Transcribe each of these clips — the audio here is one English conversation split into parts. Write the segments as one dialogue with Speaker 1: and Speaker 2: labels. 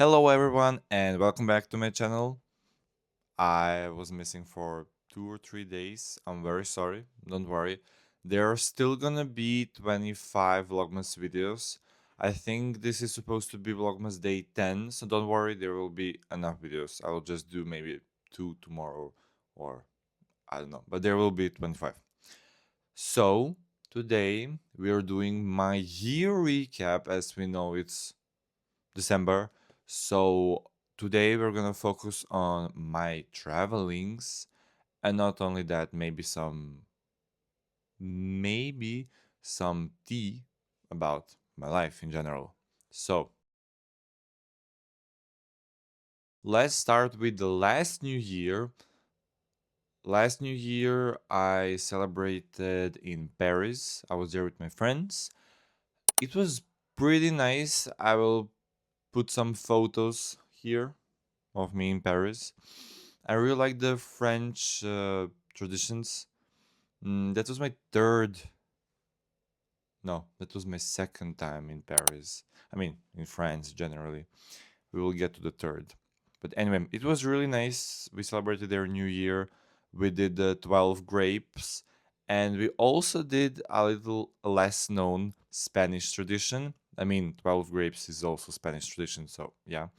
Speaker 1: Hello everyone and welcome back to my channel. I was missing for 2 or 3 days. I'm very sorry. Don't worry. There are still gonna be 25 Vlogmas videos. I think this is supposed to be Vlogmas day 10, so don't worry, there will be enough videos. I will just do maybe 2 tomorrow or I don't know, but there will be 25. So, today we are doing my year recap. As we know, it's December. So today we're gonna focus on my travelings, and not only that, maybe some tea about my life in general. So let's start with the last New Year. Last New Year I celebrated in Paris. I was there with my friends. It was pretty nice. I will put some photos here of me in Paris. I really like the French traditions. That was my third. No, that was my second time in Paris. I mean, in France generally. We will get to the third. But anyway, it was really nice. We celebrated their New Year. We did the 12 grapes. And we also did a little less known Spanish tradition. I mean, 12 grapes is also Spanish tradition, so yeah.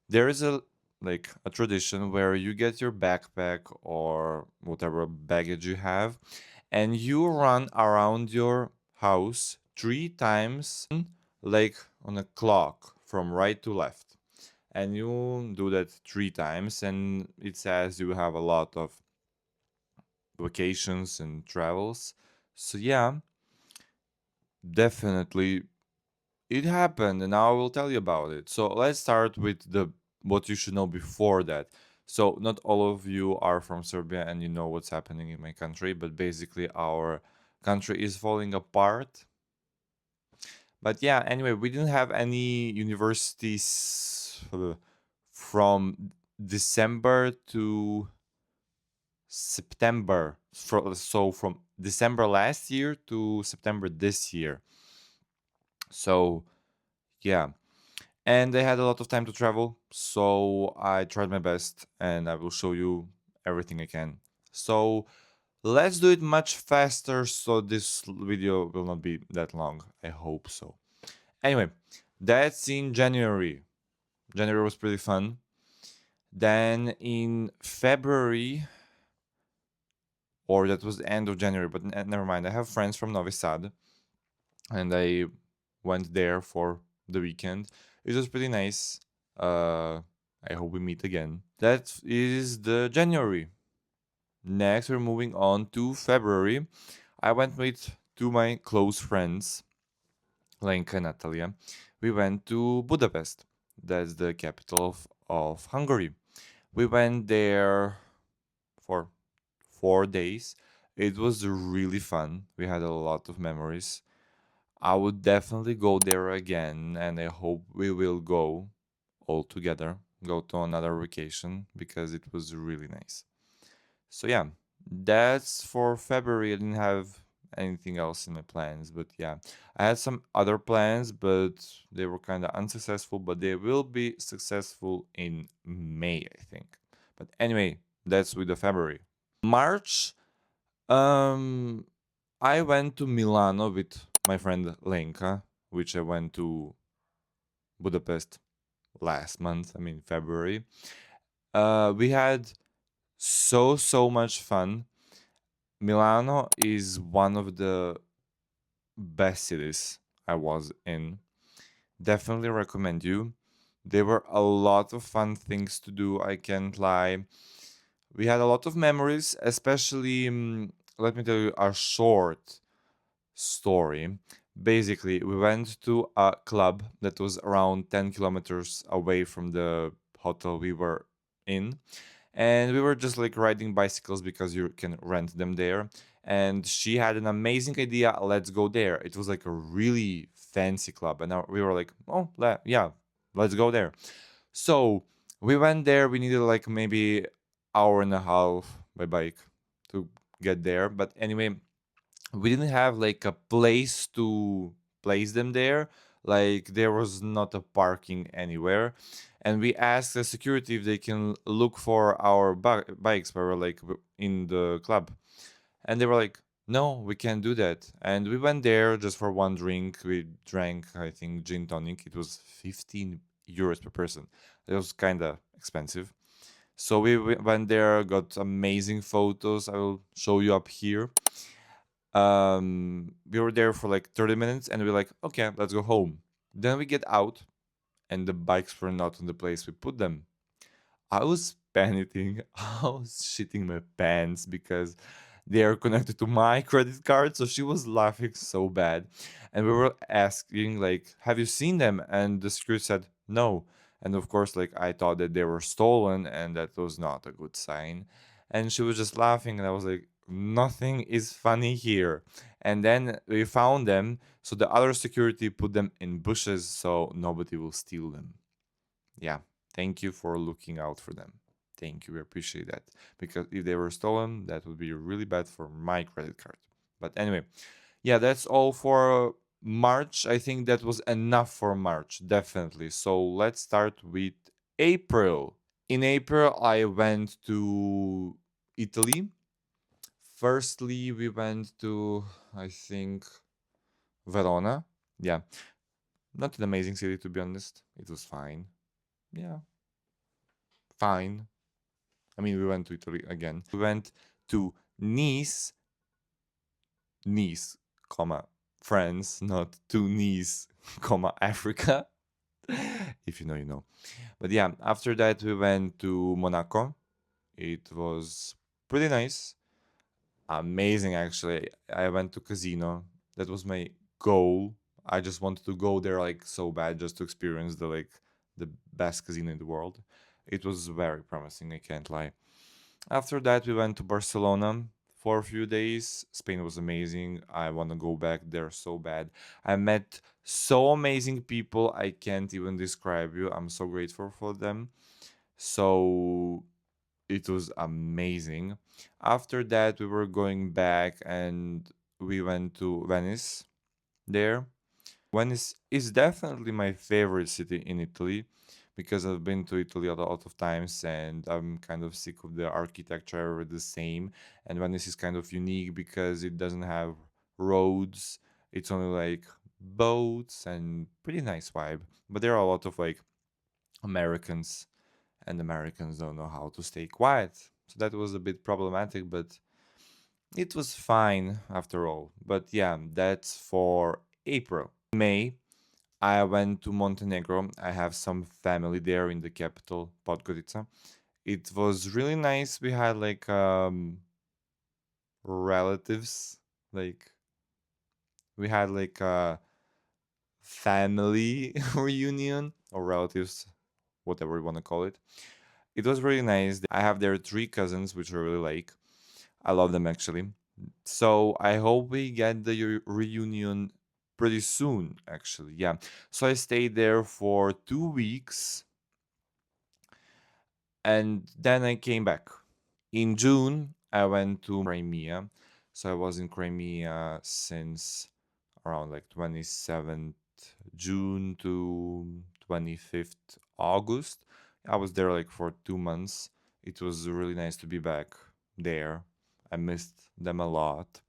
Speaker 1: There is a tradition where you get your backpack or whatever baggage you have, and you run around your house 3 times, like on a clock from right to left. And you do that 3 times, and it says you have a lot of vacations and travels. So yeah, definitely it happened, and now I will tell you about it. So let's start with the what you should know before that. So not all of you are from Serbia and you know what's happening in my country, but basically our country is falling apart. But yeah, anyway, we didn't have any universities from December to September. So from December last year to September this year. So yeah, and I had a lot of time to travel, so I tried my best and I will show you everything I can. So let's do it much faster so this video will not be that long. I hope so. Anyway, that's in January. January was pretty fun. Then in February, or that was the end of January, but never mind. I have friends from Novi Sad and I went there for the weekend. It was pretty nice. Uh, I hope we meet again. That is the January. Next, we're moving on to February. I went with two my close friends, Lenka and Natalia. We went to Budapest. That's the capital of Hungary. We went there for 4 days. It was really fun. We had a lot of memories. I would definitely go there again, and I hope we will go all together, go to another vacation because it was really nice. So yeah, that's for February. I didn't have anything else in my plans, but yeah, I had some other plans, but they were kind of unsuccessful, but they will be successful in May, I think. But anyway, that's with the February. March, um I went to Milano with my friend Lenka, which I went to Budapest last month, I mean February. We had so much fun. Milano is one of the best cities I was in. Definitely recommend you. There were a lot of fun things to do, I can't lie. We had a lot of memories, especially, let me tell you a short story. Basically, we went to a club that was around 10 kilometers away from the hotel we were in. And we were just like riding bicycles because you can rent them there. And she had an amazing idea. Let's go there. It was like a really fancy club. And we were like, oh, yeah, let's go there. So we went there. We needed like maybe hour and a half by bike to get there. But anyway, we didn't have like a place to place them there. Like there was not a parking anywhere, and we asked the security if they can look for our bikes. We were like in the club, and they were like, "No, we can't do that." And we went there just for one drink. We drank, I think, gin tonic. It was 15 euros per person. It was kind of expensive. So we went there, got amazing photos. I will show you up here. We were there for like 30 minutes, and we are like, okay, let's go home. Then we get out, and the bikes were not in the place we put them. I was panicking. I was shitting my pants because they are connected to my credit card. So she was laughing so bad. And we were asking, like, have you seen them? And the security said, no. And of course, like, I thought that they were stolen and that was not a good sign. And she was just laughing. And I was like, nothing is funny here. And then we found them. So the other security put them in bushes so nobody will steal them. Yeah, thank you for looking out for them. Thank you, we appreciate that. Because if they were stolen, that would be really bad for my credit card. But anyway, yeah, that's all for March. I think that was enough for March, definitely. So let's start with April. In April, I went to Italy. Firstly, we went to, I think, Verona. Yeah, not an amazing city to be honest. It was fine. Yeah, fine. I mean, we went to Italy again. We went to Nice, Nice, comma, France, not to Nice, comma, Africa. If you know, you know. But yeah, after that, we went to Monaco. It was pretty nice. Amazing, actually. I went to casino. That was my goal. I just wanted to go there like so bad just to experience the best casino in the world. It was very promising, I can't lie. After that, we went to Barcelona for a few days. Spain was amazing. I want to go back there so bad. I met so amazing people. I can't even describe you. I'm so grateful for them. So it was amazing. After that, we were going back and we went to Venice there. Venice is definitely my favorite city in Italy because I've been to Italy a lot of times and I'm kind of sick of the architecture the same. And Venice is kind of unique because it doesn't have roads. It's only like boats and pretty nice vibe. But there are a lot of like Americans and Americans don't know how to stay quiet. So that was a bit problematic, but it was fine after all. But yeah, that's for April. May, I went to Montenegro. I have some family there in the capital, Podgorica. It was really nice. We had like relatives, like we had like a family reunion or relatives, whatever you want to call it. It was really nice. I have there three cousins, which I really like. I love them actually. So I hope we get the reunion pretty soon, actually. Yeah. So I stayed there for 2 weeks and then I came back. In June, I went to Crimea. So I was in Crimea since around like 27th June to 25th August. I was there like for 2 months. It was really nice to be back there. I missed them a lot.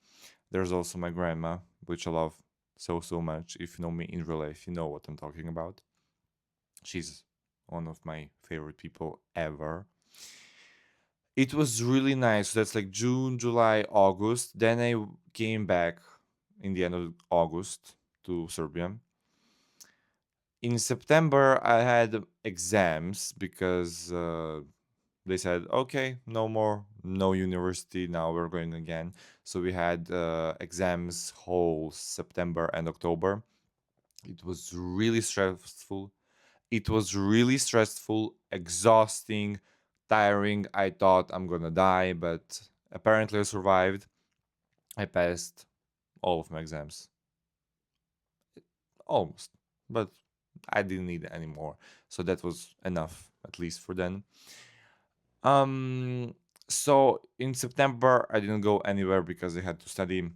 Speaker 1: There's also my grandma, which I love so much. If you know me in real life, you know what I'm talking about. She's one of my favorite people ever. It was really nice. So that's like June, July, August. Then I came back in the end of August to Serbia. In September, I had exams because they said, okay, no more, no university. Now we're going again. So we had exams whole September and October. It was really stressful. It was really stressful, exhausting, tiring. I thought I'm gonna die, but apparently I survived. I passed all of my exams. Almost. But I didn't need any more. So that was enough, at least for then. Um so in September I didn't go anywhere because I had to study.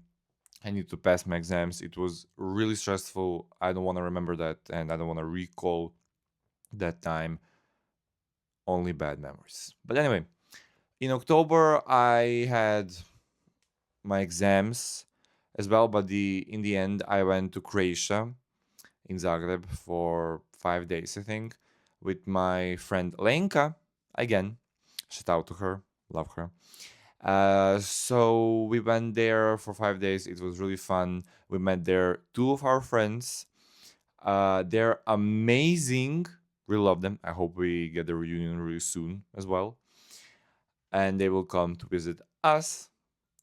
Speaker 1: I need to pass my exams. It was really stressful. I don't want to remember that, and I don't want to recall that time. Only bad memories. But anyway, in October I had my exams as well, but in the end I went to Croatia in Zagreb for 5 days, I think, with my friend Lenka. Again, shout out to her, love her. So we went there for 5 days. It was really fun. We met there two of our friends. They're amazing. We love them. I hope we get a reunion really soon as well. And they will come to visit us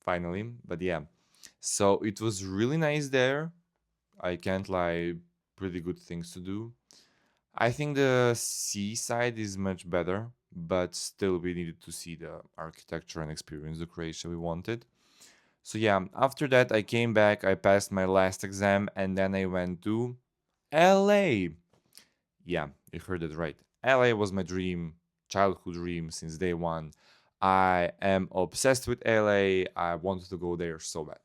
Speaker 1: finally. But yeah, so it was really nice there. I can't lie, pretty good things to do. I think the seaside is much better, but still we needed to see the architecture and experience the Croatia we wanted. So yeah, after that I came back, I passed my last exam, and then I went to LA. Yeah, you heard it right. LA was my dream, childhood dream since day one. I am obsessed with LA. I wanted to go there so bad.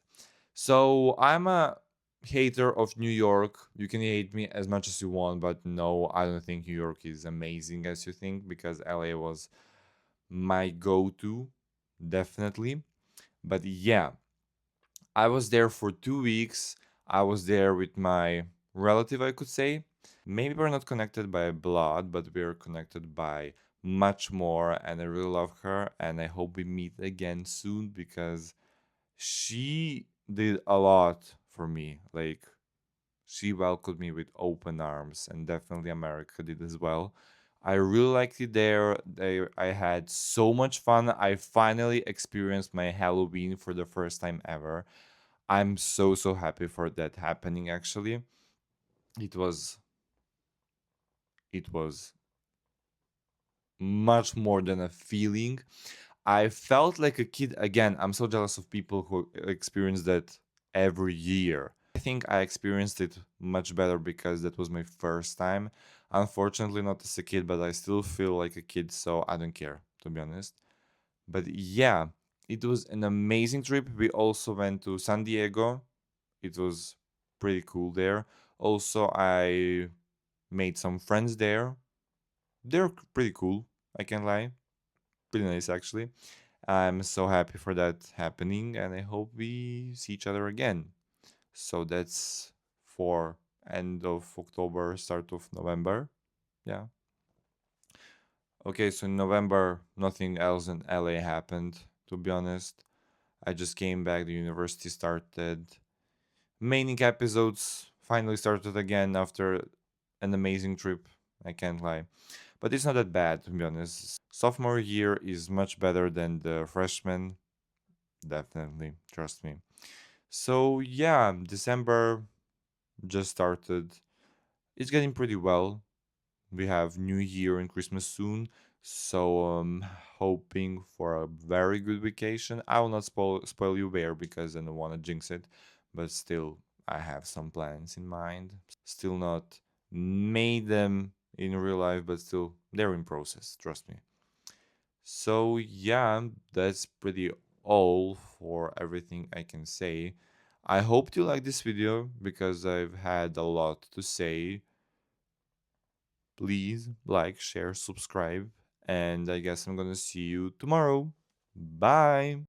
Speaker 1: So I'm a hater of New York. You can hate me as much as you want, but no, I don't think New York is amazing as you think, because LA was my go-to, definitely. But yeah, I was there for 2 weeks. I was there with my relative, I could say. Maybe we're not connected by blood, but we're connected by much more. And I really love her. And I hope we meet again soon, because she did a lot for me. Like, she welcomed me with open arms, and definitely America did as well. I really liked it there. I had so much fun. I finally experienced my Halloween for the first time ever. I'm so so happy for that happening actually. It was it was much more than a feeling. I felt like a kid again. I'm so jealous of people who experience that every year. I think I experienced it much better because that was my first time. Unfortunately, not as a kid, but I still feel like a kid, so I don't care, to be honest. But yeah, it was an amazing trip. We also went to San Diego. It was pretty cool there. Also, I made some friends there. They're pretty cool, I can't lie. Pretty nice, actually. I'm so happy for that happening, and I hope we see each other again. So that's for end of October, start of November. Yeah. Okay, so in November, nothing else in LA happened, to be honest. I just came back, the university started. Maining episodes finally started again after an amazing trip. I can't lie. But it's not that bad, to be honest. Sophomore year is much better than the freshman. Definitely, trust me. So yeah, December just started. It's getting pretty well. We have New Year and Christmas soon, so hoping for a very good vacation. I will not spoil you where because I don't want to jinx it, but still, I have some plans in mind. Still not made them in real life, but still they're in process. Trust me. So yeah, that's pretty all for everything I can say. I hope you like this video because I've had a lot to say. Please like, share, subscribe, and I guess I'm gonna see you tomorrow. Bye.